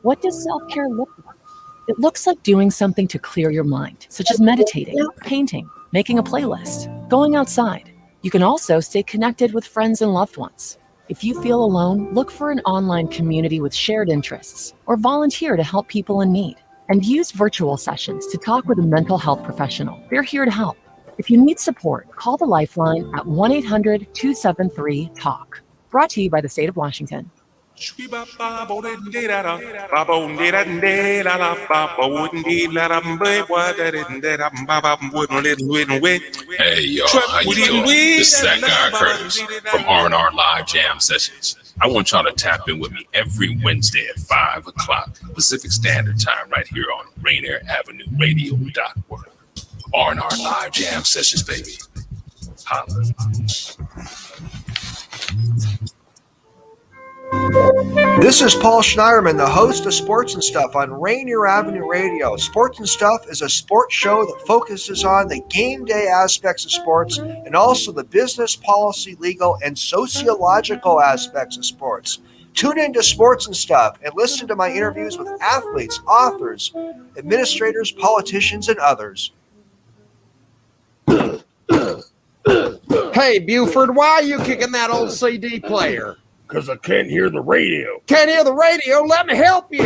What does self-care look like? It looks like doing something to clear your mind, such as meditating, painting, making a playlist, going outside. You can also stay connected with friends and loved ones. If you feel alone, look for an online community with shared interests or volunteer to help people in need. And use virtual sessions to talk with a mental health professional. They're here to help. If you need support, call the Lifeline at 1-800-273-TALK. Brought to you by the state of Washington. Hey, yo, how you doing? This is that guy Curtis from R&R Live Jam Sessions. I want y'all to tap in with me every Wednesday at 5 o'clock Pacific Standard Time right here on Rainier Avenue Radio App. R&R Live Jam Sessions, baby. Holla. This is Paul Schneiderman, the host of Sports and Stuff on Rainier Avenue Radio. Sports and Stuff is a sports show that focuses on the game day aspects of sports and also the business, policy, legal, and sociological aspects of sports. Tune into Sports and Stuff and listen to my interviews with athletes, authors, administrators, politicians, and others. Hey, Buford, why are you kicking that old CD player? Because I can't hear the radio. Can't hear the radio? Let me help you.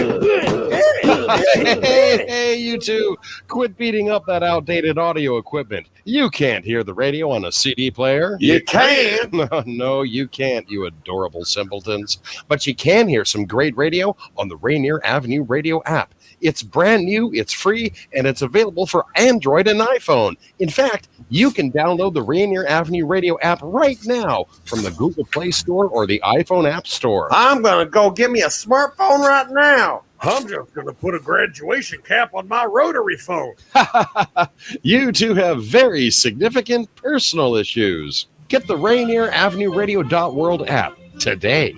Hey, you two. Quit beating up that outdated audio equipment. You can't hear the radio on a CD player. You can. No, you can't, you adorable simpletons. But you can hear some great radio on the Rainier Avenue Radio App. It's brand new, it's free, and it's available for Android and iPhone. In fact, you can download the Rainier Avenue Radio app right now from the Google Play Store or the iPhone App Store. I'm going to go get me a smartphone right now. I'm just going to put a graduation cap on my rotary phone. You two have very significant personal issues. Get the Rainier Avenue Radio.world app today.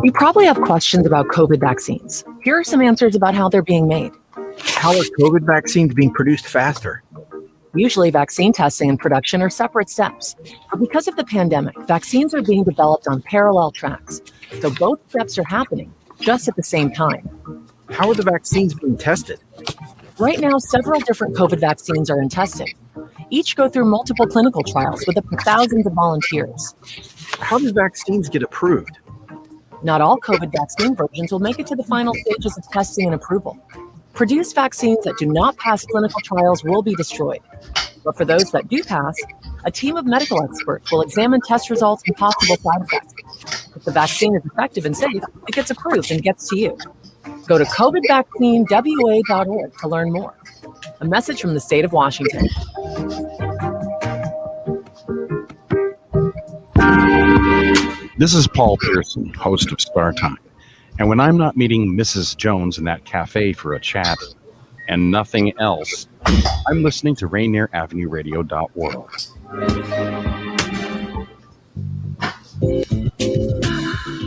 You probably have questions about COVID vaccines. Here are some answers about how they're being made. How are COVID vaccines being produced faster? Usually, vaccine testing and production are separate steps. But because of the pandemic, vaccines are being developed on parallel tracks. So both steps are happening just at the same time. How are the vaccines being tested? Right now, several different COVID vaccines are in testing. Each go through multiple clinical trials with up to thousands of volunteers. How do vaccines get approved? Not all COVID vaccine versions will make it to the final stages of testing and approval. Produced vaccines that do not pass clinical trials will be destroyed. But for those that do pass, a team of medical experts will examine test results and possible side effects. If the vaccine is effective and safe, it gets approved and gets to you. Go to covidvaccinewa.org to learn more. A message from the state of Washington. This is Paul Pearson, host of Star Time. And when I'm not meeting Mrs. Jones in that cafe for a chat and nothing else, I'm listening to Rainier Avenue Radio.org.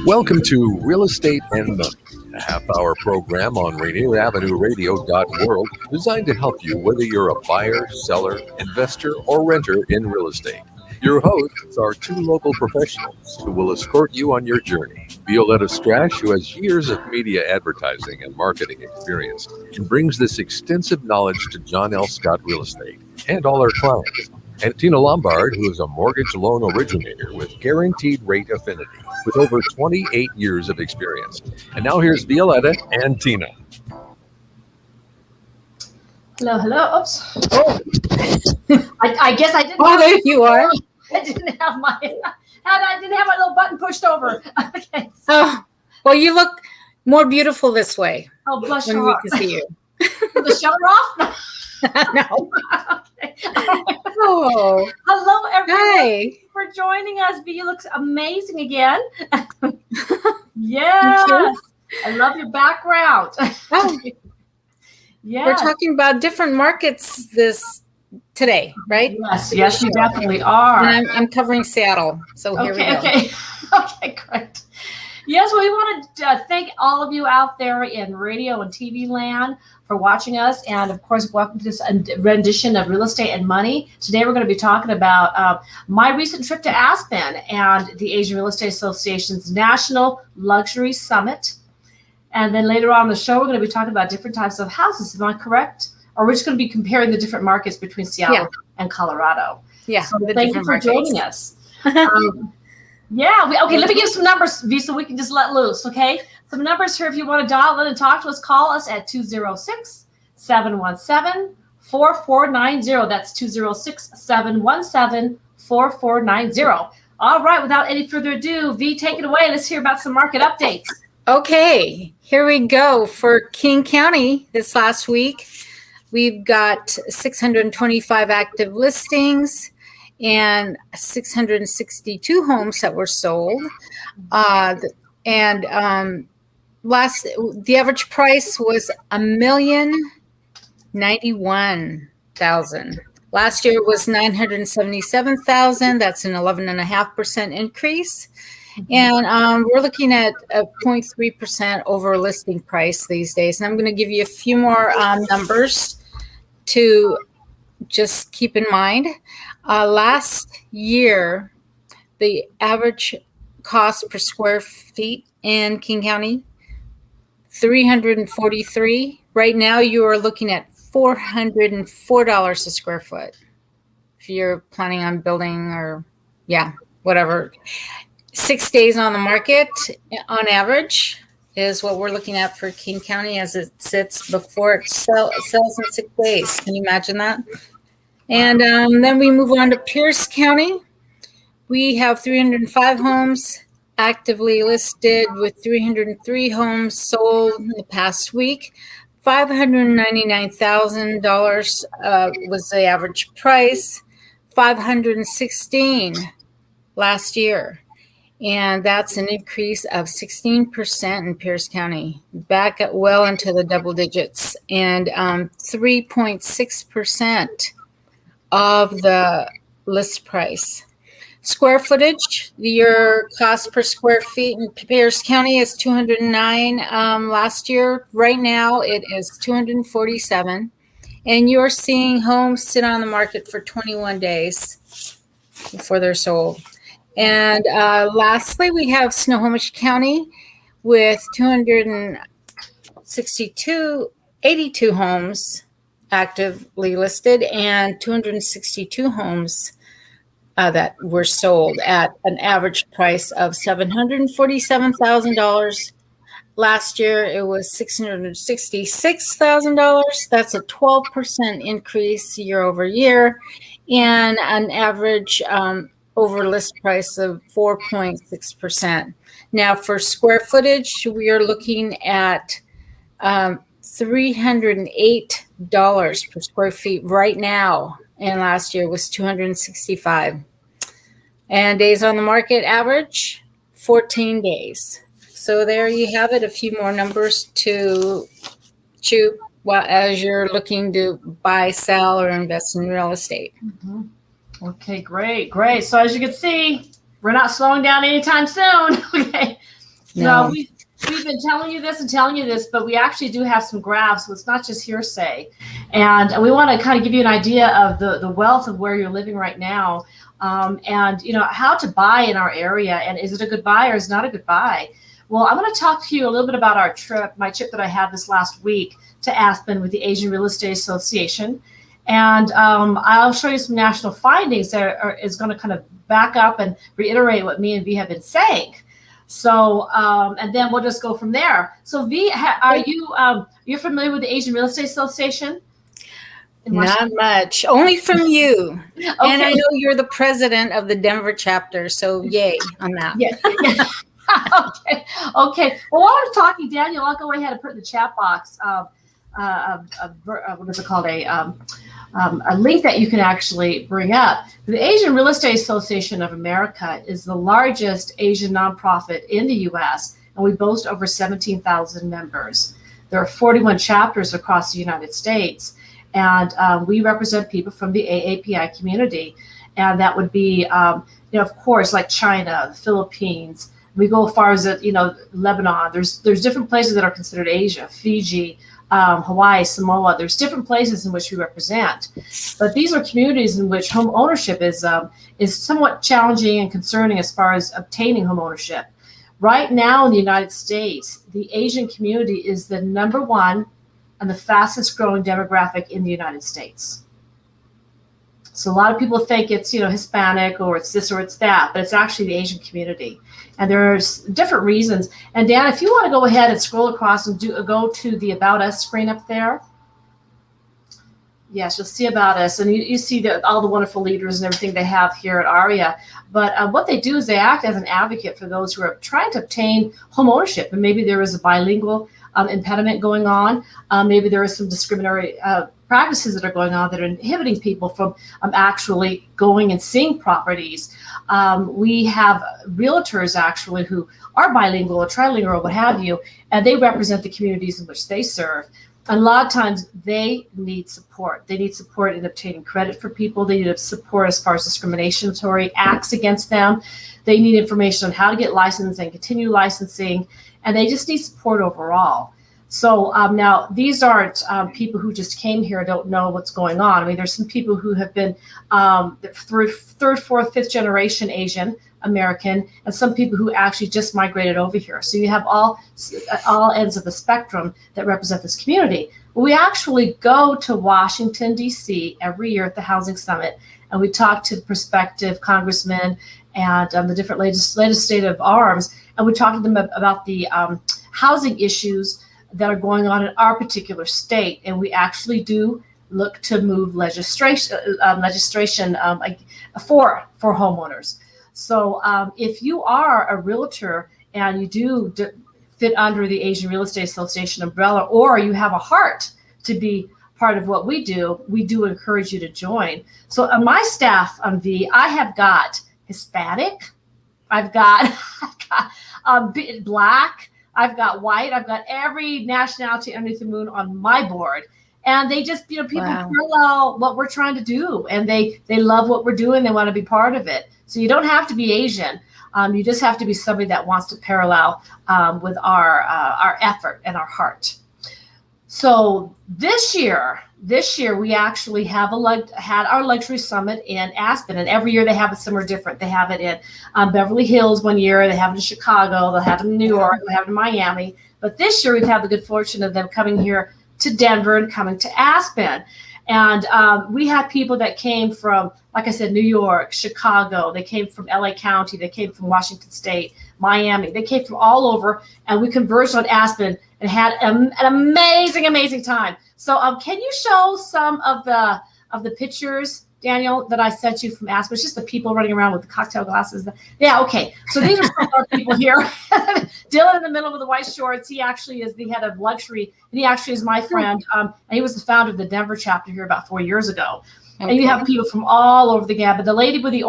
Welcome to Real Estate and Money, a half-hour program on Rainier Avenue Radio.world designed to help you whether you're a buyer, seller, investor, or renter in real estate. Your hosts are two local professionals who will escort you on your journey. Violetta Strash, who has years of media advertising and marketing experience and brings this extensive knowledge to John L. Scott Real Estate and all her clients. And Tina Lombard, who is a mortgage loan originator with guaranteed rate affinity with over 28 years of experience. And now here's Violetta and Tina. Hello, hello. Oops. Oh. I guess I didn't. Oh, there you are. I didn't have my little button pushed over. Okay. So. Oh, well, you look more beautiful this way. Oh, bless when your we heart. can see you. The shutter off? No. Okay. Oh. Hello, everyone. Hi. For joining us. V looks amazing again. Yes. I love your background. Oh. Yeah. We're talking about different markets today, right? Yes, you definitely are. And I'm covering Seattle, so here we go. Okay, great. Yes, we want to thank all of you out there in radio and TV land for watching us. And of course, welcome to this rendition of Real Estate and Money. Today, we're going to be talking about my recent trip to Aspen and the Asian Real Estate Association's National Luxury Summit. And then later on in the show, we're going to be talking about different types of houses. Am I correct? Or we're just going to be comparing the different markets between Seattle and Colorado. Yeah. So thank you for joining us. Okay, let me give some numbers, V, so we can just let loose, okay? Some numbers here if you want to dial in and talk to us. Call us at 206-717-4490. That's 206-717-4490. All right, without any further ado, V, take it away. Let's hear about some market updates. Okay, here we go. For King County this last week, we've got 625 active listings and 662 homes that were sold. The average price was $1,091,000. Last year was $977,000. That's an 11.5% increase. And we're looking at a 0.3% over listing price these days. And I'm going to give you a few more numbers to just keep in mind. Last year, the average cost per square feet in King County, $343. Right now, you are looking at $404 a square foot. If you're planning on building or, whatever. 6 days on the market on average is what we're looking at for King County as it sits before it sells in 6 days. Can you imagine that? And then we move on to Pierce County. We have 305 homes actively listed with 303 homes sold in the past week. $599,000 was the average price, $516 last year. And that's an increase of 16% in Pierce County, back at well into the double digits, and 3.6% of the list price. Square footage, your cost per square feet in Pierce County is $209 last year. Right now it is $247. And you're seeing homes sit on the market for 21 days before they're sold. And lastly, we have Snohomish County with 82 homes actively listed and 262 homes that were sold at an average price of $747,000. Last year, it was $666,000. That's a 12% increase year over year, and an average over list price of 4.6%. Now, for square footage, we are looking at $308 per square feet right now, and last year was $265. And days on the market average, 14 days. So there you have it, a few more numbers to chew as you're looking to buy, sell, or invest in real estate. Mm-hmm. Okay, great. So as you can see, we're not slowing down anytime soon. Okay. No, we've been telling you this, but we actually do have some graphs, so it's not just hearsay. And we want to kind of give you an idea of the wealth of where you're living right now, and how to buy in our area, and is it a good buy or is it not a good buy? Well, I'm going to talk to you a little bit about my trip that I had this last week to Aspen with the Asian Real Estate Association. And I'll show you some national findings that is going to kind of back up and reiterate what me and V have been saying. So, and then we'll just go from there. So, V, are you're familiar with the Asian Real Estate Association? Not much, only from you. Okay. And I know you're the president of the Denver chapter, so yay on that. Yeah. Okay. Well, while I'm talking, Daniel, I'll go ahead and put in the chat box what is it called? A link that you can actually bring up. The Asian Real Estate Association of America is the largest Asian nonprofit in the U.S., and we boast over 17,000 members. There are 41 chapters across the United States, and we represent people from the AAPI community, and that would be, of course, like China, the Philippines, We go as far as Lebanon. There's different places that are considered Asia, Fiji, Hawaii, Samoa. There's different places in which we represent, but these are communities in which home ownership is somewhat challenging and concerning as far as obtaining home ownership. Right now in the United States, the Asian community is the number one and the fastest growing demographic in the United States. So a lot of people think it's Hispanic or it's this or it's that, but it's actually the Asian community. And there's different reasons. And Dan, if you want to go ahead and scroll across and go to the About Us screen up there. Yes, you'll see About Us, and you see all the wonderful leaders and everything they have here at ARIA. But what they do is they act as an advocate for those who are trying to obtain home ownership. And maybe there is a bilingual impediment going on. Maybe there is some discriminatory practices that are going on that are inhibiting people from actually going and seeing properties. We have realtors actually who are bilingual or trilingual or what have you, and they represent the communities in which they serve. And a lot of times they need support. They need support in obtaining credit for people. They need support as far as discriminatory acts against them. They need information on how to get licensed and continue licensing, and they just need support overall. So now these aren't people who just came here and don't know what's going on. I mean, there's some people who have been third, fourth, fifth generation Asian American, and some people who actually just migrated over here. So you have all ends of the spectrum that represent this community. We actually go to Washington, D.C. every year at the Housing Summit, and we talk to prospective congressmen and the different legislative arms, and we talk to them about the housing issues that are going on in our particular state. And we actually do look to move legislation for homeowners. So if you are a realtor and you do fit under the Asian Real Estate Association umbrella, or you have a heart to be part of what we do encourage you to join. So on my staff on V, I have got Hispanic, I've got Black, I've got white, I've got every nationality underneath the moon on my board. And they just, people parallel what we're trying to do, and they love what we're doing. They want to be part of it. So you don't have to be Asian. You just have to be somebody that wants to parallel with our effort and our heart. So this year we actually had our luxury summit in Aspen, and every year they have it somewhere different. They have it in Beverly Hills one year, they have it in Chicago, they'll have it in New York, they have it in Miami. But this year we've had the good fortune of them coming here to Denver and coming to Aspen. And we had people that came from, like I said, New York, Chicago, they came from LA County, they came from Washington State, Miami, they came from all over, and we converged on Aspen and had an amazing time. So can you show some of the pictures, Daniel, that I sent you from Aspen? It's just the people running around with the cocktail glasses. Yeah, okay. So these are some of our people here. Dylan in the middle with the white shorts. He actually is the head of luxury, and he actually is my friend. And he was the founder of the Denver chapter here about 4 years ago. Okay. And you have people from all over the gamut. The lady with the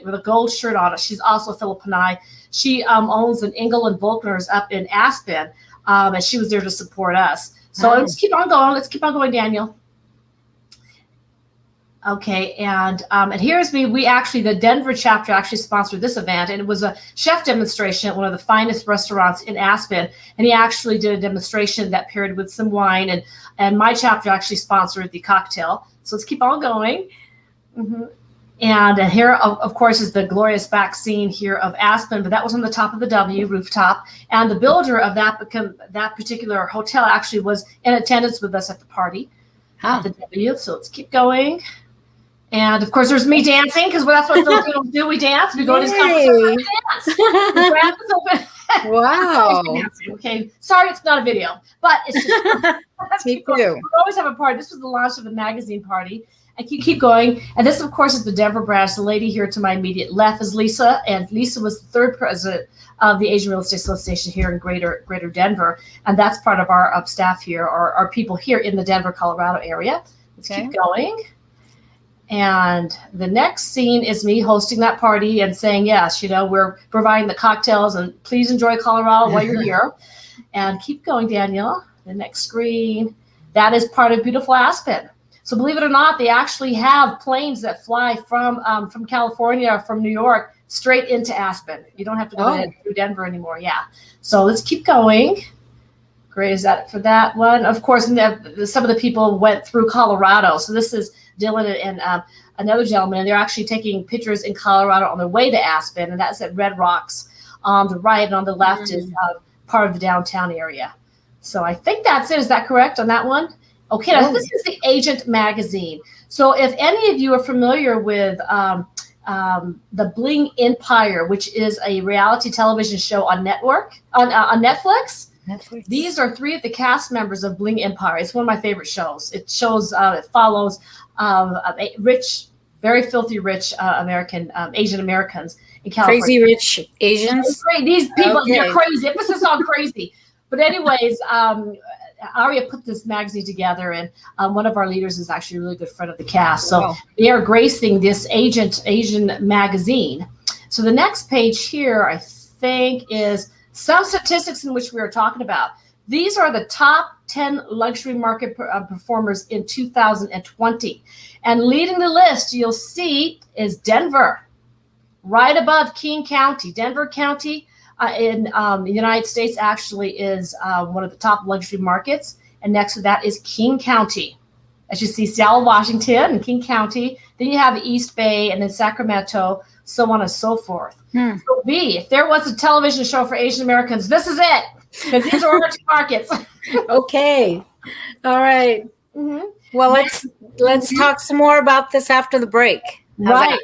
with a gold shirt on it, she's also Filipinay. She owns an Engel and Volkner's up in Aspen, and she was there to support us. So let's keep on going. Let's keep on going, Daniel. Okay, and here's me. The Denver chapter actually sponsored this event, and it was a chef demonstration at one of the finest restaurants in Aspen. And he actually did a demonstration that paired with some wine, and my chapter actually sponsored the cocktail. So let's keep on going. Mm-hmm. And here, of course, is the glorious back scene here of Aspen, but that was on the top of the W rooftop. And the builder of that particular hotel actually was in attendance with us at the party at the W. So let's keep going. And of course, there's me dancing, because that's what Filipinos do. We dance. We go to this conference and dance. Wow. Okay. Sorry, it's not a video, but it's just Me too. We always have a party. This was the launch of the magazine party. And keep going. And this, of course, is the Denver branch. The lady here to my immediate left is Lisa. And Lisa was the third president of the Asian Real Estate Association here in Greater Denver. And that's part of our staff here, or our people here in the Denver, Colorado area. Let's keep going. And the next scene is me hosting that party and saying, yes, we're providing the cocktails, and please enjoy Colorado while you're here. And keep going, Daniel. The next screen. That is part of beautiful Aspen. So believe it or not, they actually have planes that fly from California or from New York straight into Aspen. You don't have to go through Denver anymore. Yeah. So let's keep going. Great. Is that for that one? Of course, some of the people went through Colorado. So this is Dylan and another gentleman, and they're actually taking pictures in Colorado on their way to Aspen, and that's at Red Rocks on the right, and on the left is part of the downtown area. So I think that's it. Is that correct on that one? Okay, now this is the Agent magazine. So if any of you are familiar with the Bling Empire, which is a reality television show on Netflix. These are 3 of the cast members of Bling Empire. It's one of my favorite shows. It follows rich, very filthy rich Asian Americans in California. Crazy rich Asians? These people, they're crazy. Emphasis on crazy. But anyways, Aria put this magazine together, and one of our leaders is actually a really good friend of the cast. So they are gracing this Asian magazine. So the next page here, I think, is some statistics in which we were talking about. These are the top 10 luxury market performers in 2020. And leading the list, you'll see, is Denver, right above King County. Denver County in the United States actually is one of the top luxury markets. And next to that is King County. As you see, Seattle, Washington, and King County. Then you have East Bay, and then Sacramento, so on and so forth. So B, if there was a television show for Asian Americans, this is it, because these are our two markets. Okay. All right. Well, let's talk some more about this after the break. Right.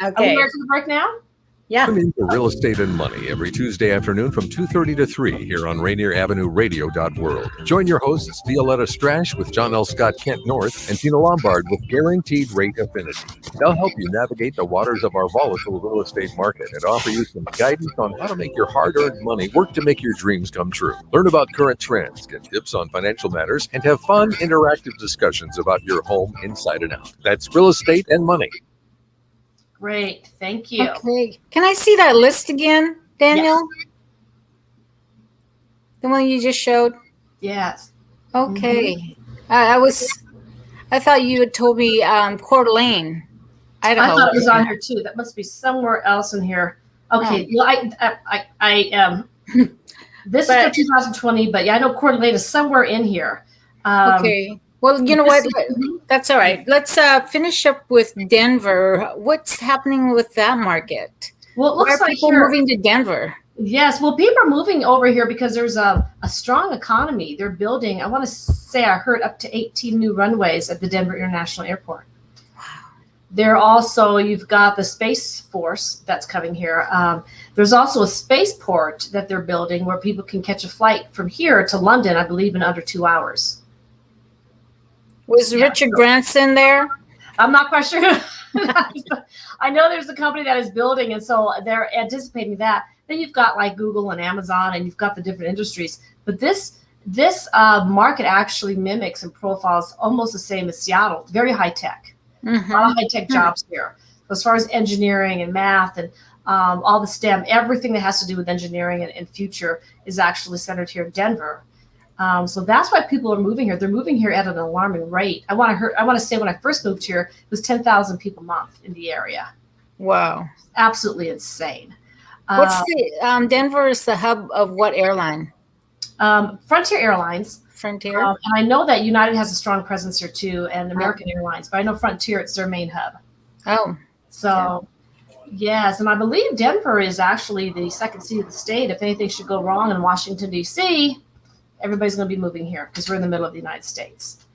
Okay. Are we ready for the break now? Yeah. Tune in to Real Estate and Money every Tuesday afternoon from 2:30 to 3 here on Rainier Avenue Radio.world. Join your hosts Violetta Strash with John L. Scott Kent North and Tina Lombard with Guaranteed Rate Affinity. They'll help you navigate the waters of our volatile real estate market and offer you some guidance on how to make your hard-earned money work to make your dreams come true. Learn about current trends, get tips on financial matters, and have fun, interactive discussions about your home inside and out. That's Real Estate and Money. Great. Thank you. Okay. Can I see that list again, Daniel? Yes. The one you just showed? Yes. Okay. I thought you had told me Coeur d'Alene, Idaho. I thought it was on here too. That must be somewhere else in here. Okay. Well, I this is for 2020, but I know Coeur d'Alene is somewhere in here. Okay. Well, you know what? That's all right. Let's finish up with Denver. What's happening with that market? Well, it looks Why are like people moving to Denver? Yes. Well, people are moving over here because there's a strong economy. They're building, I want to say I heard up to 18 new runways at the Denver International Airport. Wow. There also, you've got the Space Force that's coming here. There's also a spaceport that they're building where people can catch a flight from here to London, I believe, in under 2 hours. Was Richard Branson there? I'm not quite sure. I know there's a company that is building, and so they're anticipating that. Then you've got like Google and Amazon, and you've got the different industries. But this market actually mimics and profiles almost the same as Seattle. Very high tech. A lot of high tech jobs here. So as far as engineering and math and all the STEM, everything that has to do with engineering and future is actually centered here in Denver. So that's why people are moving here. They're moving here at an alarming rate. I want to say when I first moved here, it was 10,000 people a month in the area. Wow. Absolutely insane. What's the Denver is the hub of what airline? Frontier Airlines. Frontier. And I know that United has a strong presence here too, and American Airlines, but I know Frontier, it's their main hub. Oh. So, yes, and I believe Denver is actually the second city of the state. If anything should go wrong in Washington, D.C., everybody's going to be moving here because we're in the middle of the United States.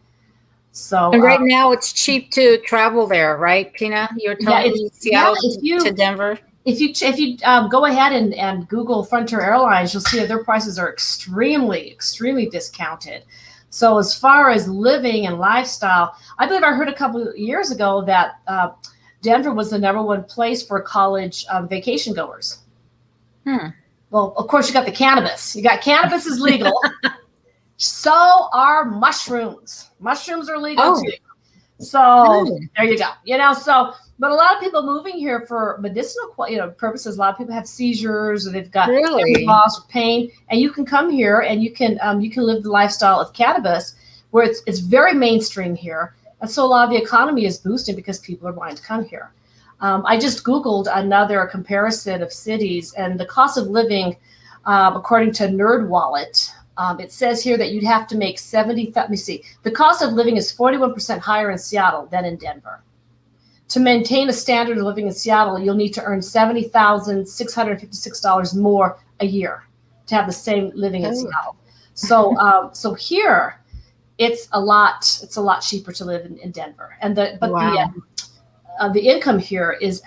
So, and right now it's cheap to travel there, right, Tina? You're telling me Seattle to Denver. If you go ahead and Google Frontier Airlines, you'll see that their prices are extremely, extremely discounted. So as far as living and lifestyle, I believe I heard a couple of years ago that Denver was the #1 place for college vacation goers. Well, of course, you got the cannabis. Cannabis is legal. So are mushrooms. Mushrooms are legal too. So there you go. But a lot of people moving here for medicinal, purposes. A lot of people have seizures, or they've got loss or pain, and you can come here and you can live the lifestyle of cannabis, where it's very mainstream here, and so a lot of the economy is boosting because people are wanting to come here. I just Googled another comparison of cities, and the cost of living, according to NerdWallet, it says here that you'd have to make let me see. The cost of living is 41% higher in Seattle than in Denver. To maintain a standard of living in Seattle, you'll need to earn $70,656 more a year to have the same living in Seattle. So here, it's a lot cheaper to live in Denver, and the income here is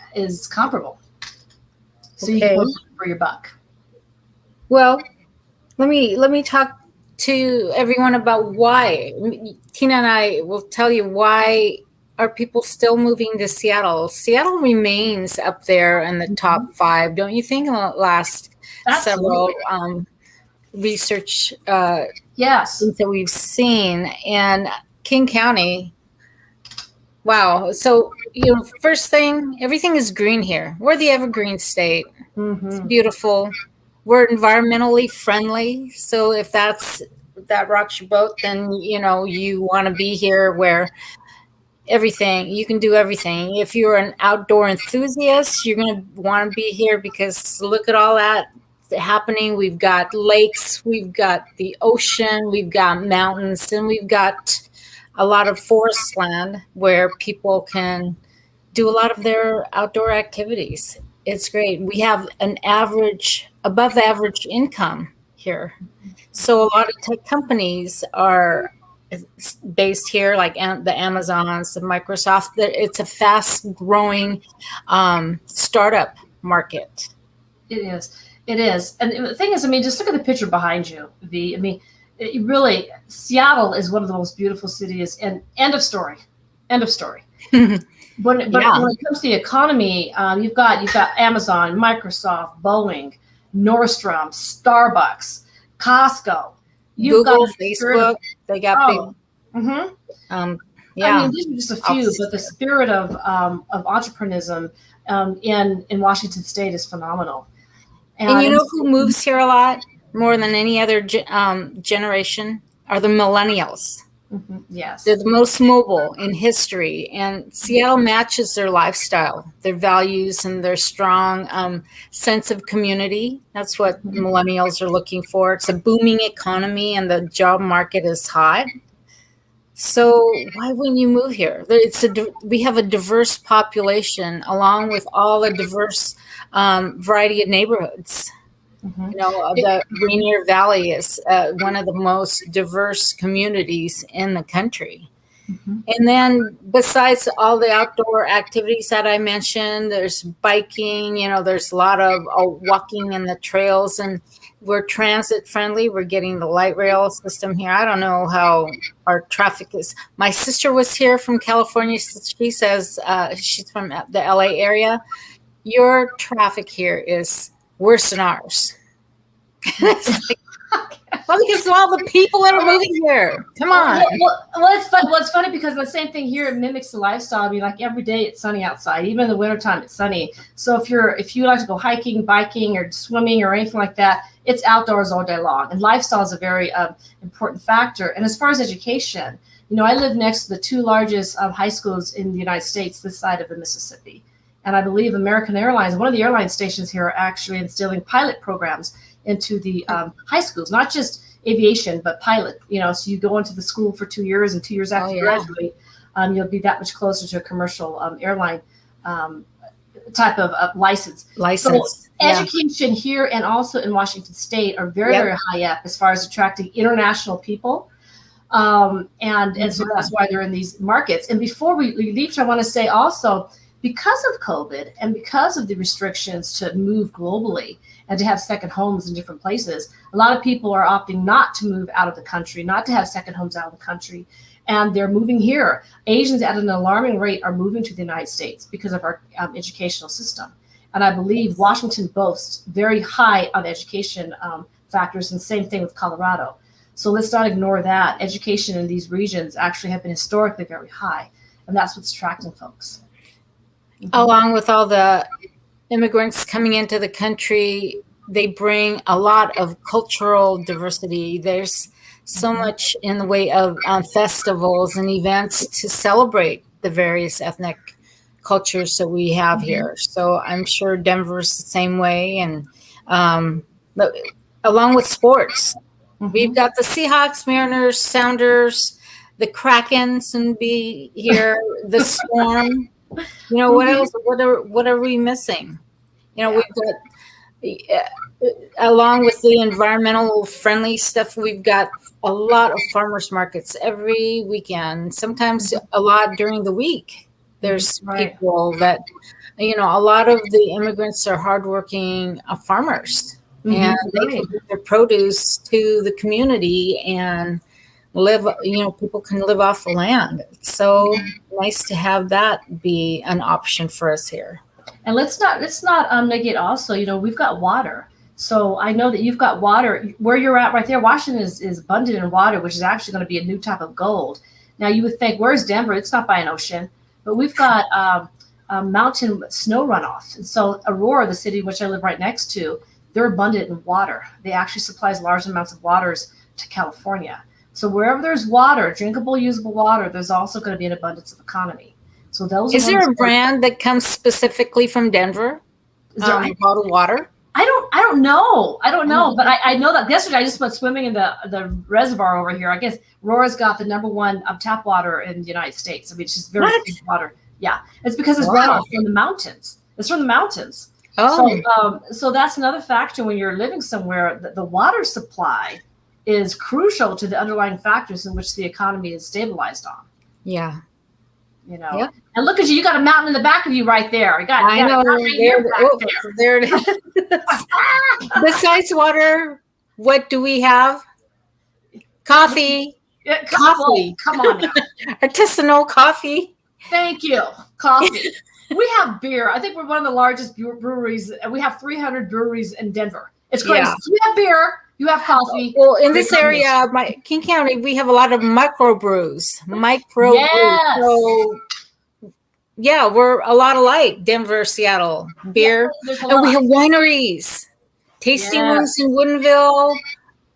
comparable. So you can work for your buck. Well, let me talk to everyone about why. Tina and I will tell you why are people still moving to Seattle. Seattle remains up there in the top 5, don't you think? In the last several research things that we've seen, and King County. Wow. So, first thing, everything is green here. We're the evergreen state. It's beautiful. We're environmentally friendly. So if that rocks your boat, then, you want to be here where you can do everything. If you're an outdoor enthusiast, you're going to want to be here because look at all that happening. We've got lakes, we've got the ocean, we've got mountains, and we've got a lot of forest land where people can do a lot of their outdoor activities. It's great. We have an above average income here. So a lot of tech companies are based here, like the Amazons, the Microsoft. It's a fast growing startup market. It is. And the thing is, just look at the picture behind you, V. Seattle is one of the most beautiful cities, and end of story. When it comes to the economy, you've got Amazon, Microsoft, Boeing, Nordstrom, Starbucks, Costco. Google, Facebook, they got big. These are just a few, but the spirit of entrepreneurism in Washington State is phenomenal. And you know who moves here a lot more than any other generation are the millennials. Yes. They're the most mobile in history, and Seattle matches their lifestyle, their values, and their strong sense of community. That's what millennials are looking for. It's a booming economy, and the job market is hot. So why wouldn't you move here? We have a diverse population, along with all the diverse variety of neighborhoods. The Rainier Valley is one of the most diverse communities in the country. And then besides all the outdoor activities that I mentioned, there's biking, there's a lot of walking in the trails, and we're transit friendly. We're getting the light rail system here. I don't know how our traffic is. My sister was here from California. She says she's from the LA area. Your traffic here is worse than ours. Well, because of all the people that are moving here. Come on. Well, it's funny because the same thing here, it mimics the lifestyle. Like every day it's sunny outside. Even in the wintertime it's sunny. So if you like to go hiking, biking, or swimming or anything like that, it's outdoors all day long. And lifestyle is a very important factor. And as far as education, I live next to the 2 largest high schools in the United States this side of the Mississippi. And I believe American Airlines, one of the airline stations here, are actually instilling pilot programs into the high schools, not just aviation, but pilot. So you go into the school for 2 years, and 2 years after you graduate, you'll be that much closer to a commercial airline type of license. So education here and also in Washington State are very, very high up as far as attracting international people. And so that's why they're in these markets. And before we leave, I want to say also, because of COVID and because of the restrictions to move globally and to have second homes in different places, a lot of people are opting not to move out of the country, not to have second homes out of the country, and they're moving here. Asians at an alarming rate are moving to the United States because of our educational system. And I believe Washington boasts very high on education factors, and same thing with Colorado. So let's not ignore that. Education in these regions actually have been historically very high, and that's what's attracting folks. Along with all the immigrants coming into the country, they bring a lot of cultural diversity. There's so much in the way of festivals and events to celebrate the various ethnic cultures that we have here. So I'm sure Denver's the same way. And but along with sports, we've got the Seahawks, Mariners, Sounders, the Kraken soon be here, the Storm. You know, what else? What are we missing? You know, we've got, along with the environmental friendly stuff, we've got a lot of farmers markets every weekend, sometimes a lot during the week. There's people that, you know, a lot of the immigrants are hardworking farmers, and they can give their produce to the community and live, you know, people can live off the land. It's so nice to have that be an option for us here. And let's not negate also, you know, we've got water. So I know that you've got water where you're at right there. Washington is abundant in water, which is actually going to be a new type of gold. Now you would think, where's Denver? It's not by an ocean, but we've got a mountain snow runoff. And so Aurora, the city which I live right next to, they're abundant in water. They actually supplies large amounts of waters to California. So wherever there's water, drinkable, usable water, there's also going to be an abundance of economy. So those is there a brand that comes specifically from Denver? Is there bottled water? I don't know. But I know that yesterday I just went swimming in the reservoir over here. I guess Aurora's got the #1 tap water in the United States. I mean, it's just very good water. Yeah, it's because it's runoff from the mountains. It's from the mountains. Oh, so that's another factor when you're living somewhere. The water supply is crucial to the underlying factors in which the economy is stabilized on. Yeah. You know, and look at you got a mountain in the back of you right there. I know. There it is. Besides water, what do we have? Coffee. Yeah, coffee. Come on now. Artisanal coffee. Thank you. Coffee. We have beer. I think we're one of the largest breweries, and we have 300 breweries in Denver. It's crazy. Yeah. You have beer. You have coffee. Well, in this area, King County, we have a lot of microbrews. Yes. So, yeah, we're a lot alike. Denver, Seattle, beer. And we have wineries. Tasting rooms in Woodinville,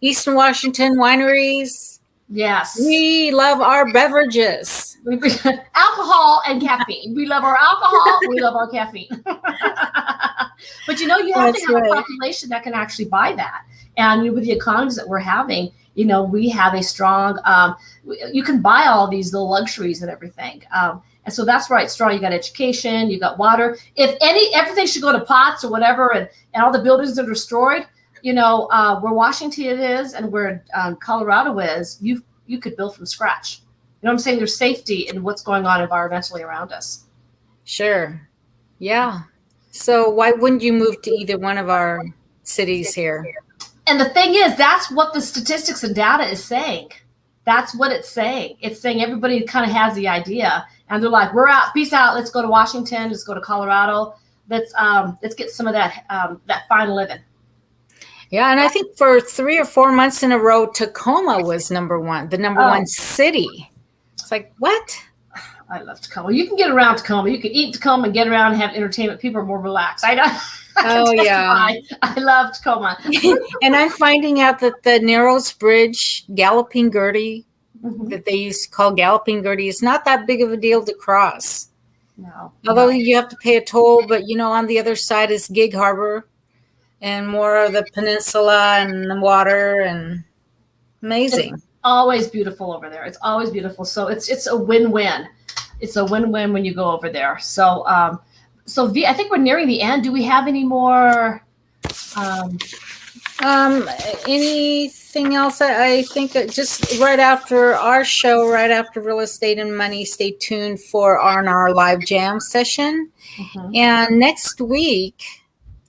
Eastern Washington wineries. Yes. We love our beverages. Alcohol and caffeine. We love our alcohol. We love our caffeine. But, you know, you have to have a population that can actually buy that. And with the economies that we're having, you know, we have a strong, you can buy all these little luxuries and everything. And so that's right, strong. You got education, you got water. If everything should go to pots or whatever, and all the buildings are destroyed, you know, where Washington is and where Colorado is, you could build from scratch. You know what I'm saying? There's safety in what's going on environmentally around us. Sure. Yeah. So why wouldn't you move to either one of our cities here? And the thing is, that's what the statistics and data is saying. That's what it's saying. It's saying everybody kind of has the idea, and they're like, "We're out. Peace out. Let's go to Washington. Let's go to Colorado. Let's get some of that fine living." Yeah, and I think for 3 or 4 months in a row, Tacoma was #1, the #1 city. It's like, what? I love Tacoma. You can get around Tacoma. You can eat Tacoma and get around and have entertainment. People are more relaxed. I know. Oh, yeah. I love Tacoma. And I'm finding out that the Narrows Bridge, Galloping Gertie, that they used to call Galloping Gertie, is not that big of a deal to cross. No. Although you have to pay a toll, but, you know, on the other side is Gig Harbor and more of the peninsula and the water, and amazing. It's always beautiful over there. It's always beautiful. So it's a win-win. It's a win-win when you go over there. So, I think we're nearing the end. Do we have any more? Anything else? I think just right after our show, right after Real Estate and Money, stay tuned for our live jam session. And next week,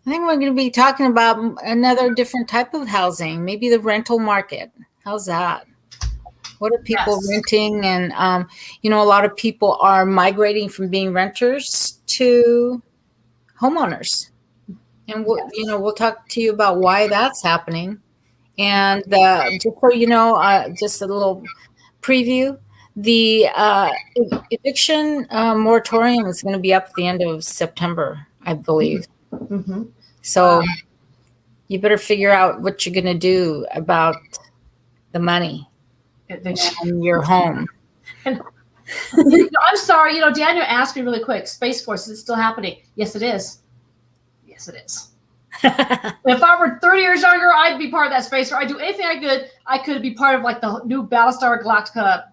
I think we're going to be talking about another different type of housing, maybe the rental market. How's that? What are people renting? And, you know, a lot of people are migrating from being renters to homeowners. And, we'll talk to you about why that's happening. And just so you know, just a little preview, the eviction moratorium is going to be up at the end of September, I believe. So you better figure out what you're going to do about the money and your home. I'm sorry. Daniel asked me really quick. Space Force, is it still happening? Yes, it is. Yes, it is. If I were 30 years younger, I'd be part of that Space Force. I'd do anything I could be part of like the new Battlestar Galactica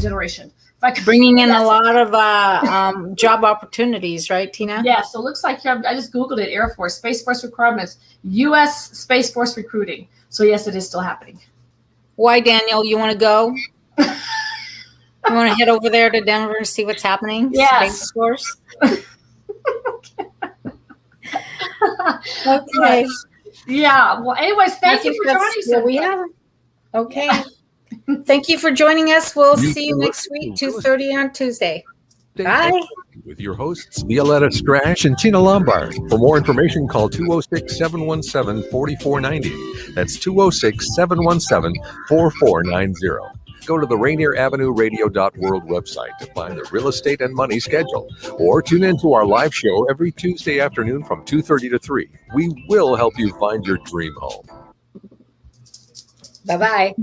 generation. If I could, bringing in a lot of job opportunities, right, Tina? Yeah. So it looks like here, I just Googled it. Air Force, Space Force requirements, U.S. Space Force recruiting. So yes, it is still happening. Why, Daniel? You want to go? You want to head over there to Denver and see what's happening? Yes. Space Force. Okay. Yeah. Well, anyways, thank you for joining us. We have. Okay. Thank you for joining us. We'll see you next week, 2:30 on Tuesday. Bye. With your hosts, Violetta Strash and Tina Lombard. For more information, call 206-717-4490. That's 206-717-4490. Go to the Rainier Avenue Radio.world website to find the real estate and money schedule, or tune in to our live show every Tuesday afternoon from 2:30 to 3. We will help you find your dream home. Bye-bye.